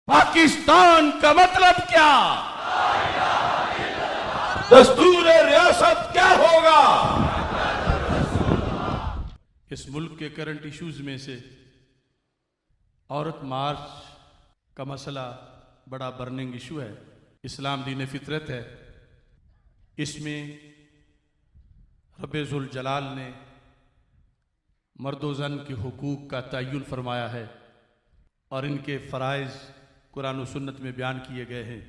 पाकिस्तान का मतलब क्या, दस्तूर रियासत क्या होगा। इस मुल्क के करंट इश्यूज में से औरत मार्च का मसला बड़ा बर्निंग इशू है। इस्लाम दीन फितरत है। इसमें रब्बे ज़ुल जलाल ने मर्द व ज़न के हुकूक का तय्युन फरमाया है और इनके फ़राइज़ कुरान और सुन्नत में बयान किए गए हैं।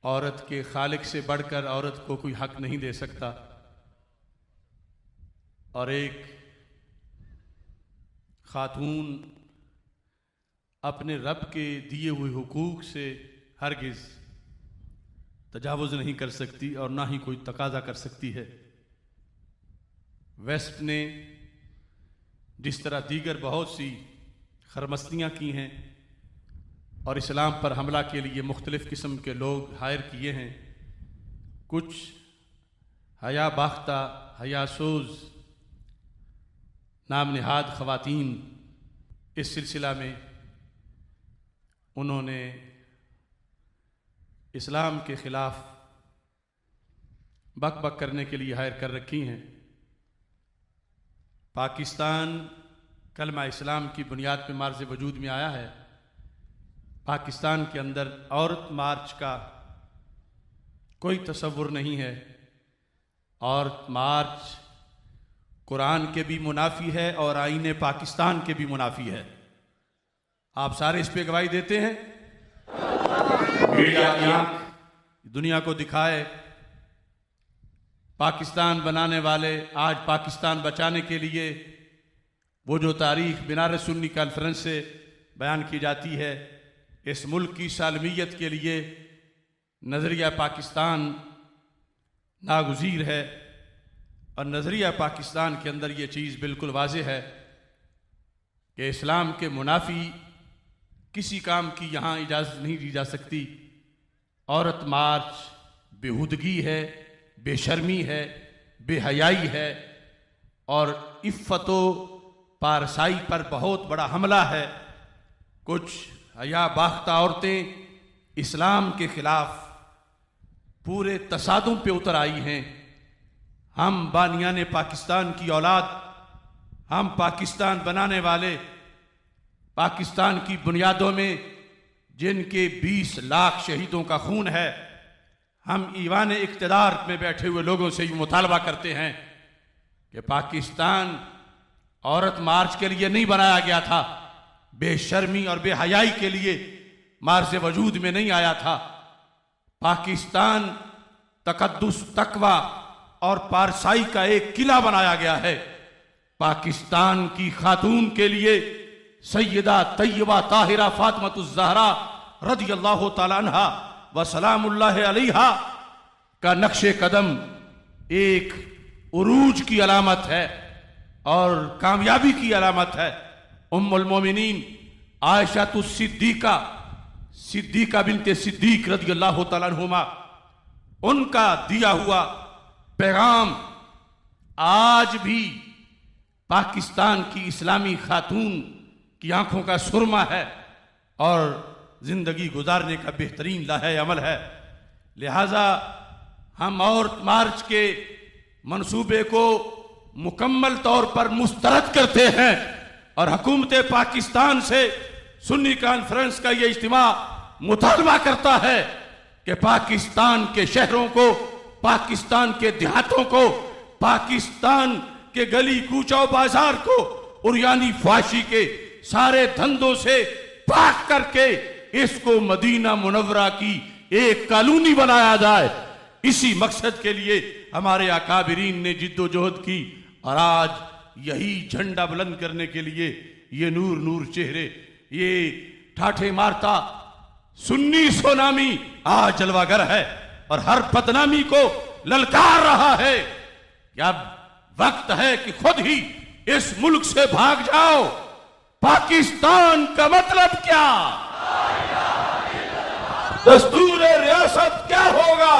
औरत के खालिक से बढ़कर औरत को कोई हक नहीं दे सकता और एक खातून अपने रब के दिए हुए हुकूक से हरगिज़ तजावुज़ नहीं कर सकती और ना ही कोई तकाजा कर सकती है। वेस्ट ने जिस तरह दीगर बहुत सी खरमस्तियाँ की हैं और इस्लाम पर हमला के लिए मुख्तलिफ़ किस्म के लोग हायर किए हैं, कुछ हया बाख्ता हयासोज नाम नहाद ख़वातीन इस सिलसिला में उन्होंने इस्लाम के ख़िलाफ़ बक बक करने के लिए हायर कर रखी हैं। पाकिस्तान कलमा इस्लाम की बुनियाद पर मार्ज़ वजूद में आया है। पाकिस्तान के अंदर औरत मार्च का कोई तसव्वुर नहीं है। औरत मार्च कुरान के भी मुनाफी है और आईने पाकिस्तान के भी मुनाफी है। आप सारे इस पे गवाही देते हैं। मीडिया की आंख दुनिया को दिखाए। पाकिस्तान बनाने वाले आज पाकिस्तान बचाने के लिए वो जो तारीख बनारस सुन्नी कॉन्फ्रेंस से बयान की जाती है, इस मुल्क की सालमियत के लिए नज़रिया पाकिस्तान नागुज़ीर है और नज़रिया पाकिस्तान के अंदर ये चीज़ बिल्कुल वाज़ेह है कि इस्लाम के मुनाफी किसी काम की यहाँ इजाज़त नहीं दी जा सकती। औरत मार्च बेहुदगी है, बेशर्मी है, बेहयाई है और इफ़्फ़तो पारसाई पर बहुत बड़ा हमला है। कुछ हया बाख्ता औरतें इस्लाम के ख़िलाफ़ पूरे तसादुम पे उतर आई हैं। हम बानियाने पाकिस्तान की औलाद, हम पाकिस्तान बनाने वाले, पाकिस्तान की बुनियादों में जिनके 20 लाख शहीदों का खून है, हम ईवान इक़्तिदार में बैठे हुए लोगों से ये मुतालबा करते हैं कि पाकिस्तान औरत मार्च के लिए नहीं बनाया गया था, बेशर्मी और बेहयाई के लिए मार्ज़ वजूद में नहीं आया था। पाकिस्तान तकद्दुस, तकवा और पारसाई का एक किला बनाया गया है। पाकिस्तान की खातून के लिए सैयदा तैयबा ताहिरा फातिमातुज़ ज़हरा रज़ियल्लाहु ताला अन्हा व सलामुल्लाहि अलैहा का नक्शे कदम एक उरूज की अलामत है और कामयाबी की अलामत है। उम्मुल मोमिनीन आयशा सिद्दीका, सिद्दीका बिनते सिद्दीक रज़ियल्लाहु ताला अन्हुमा, उनका दिया हुआ पैगाम आज भी पाकिस्तान की इस्लामी खातून की आंखों का सुरमा है और जिंदगी गुजारने का बेहतरीन लाहे अमल है। लिहाजा हम औरत मार्च के मंसूबे को मुकम्मल तौर पर मुस्तरद करते हैं और हुकूमत पाकिस्तान से सुन्नी कॉन्फ्रेंस का ये इज्तिमा मुतालबा करता है कि पाकिस्तान के शहरों को, पाकिस्तान के देहातों को, पाकिस्तान के गली कूचा बाजार को उरियानी फाशी के सारे धंधों से पाक करके इसको मदीना मुनव्वरा की एक कॉलोनी बनाया जाए। इसी मकसद के लिए हमारे अकाबिरीन ने जिद्दोजहद की और आज यही झंडा बुलंद करने के लिए ये नूर नूर चेहरे, ये ठाठे मारता सुन्नी सोनामी आज जलवागर है और हर बदनामी को ललकार रहा है कि अब वक्त है कि खुद ही इस मुल्क से भाग जाओ। पाकिस्तान का मतलब क्या, दस्तूर रियासत क्या होगा।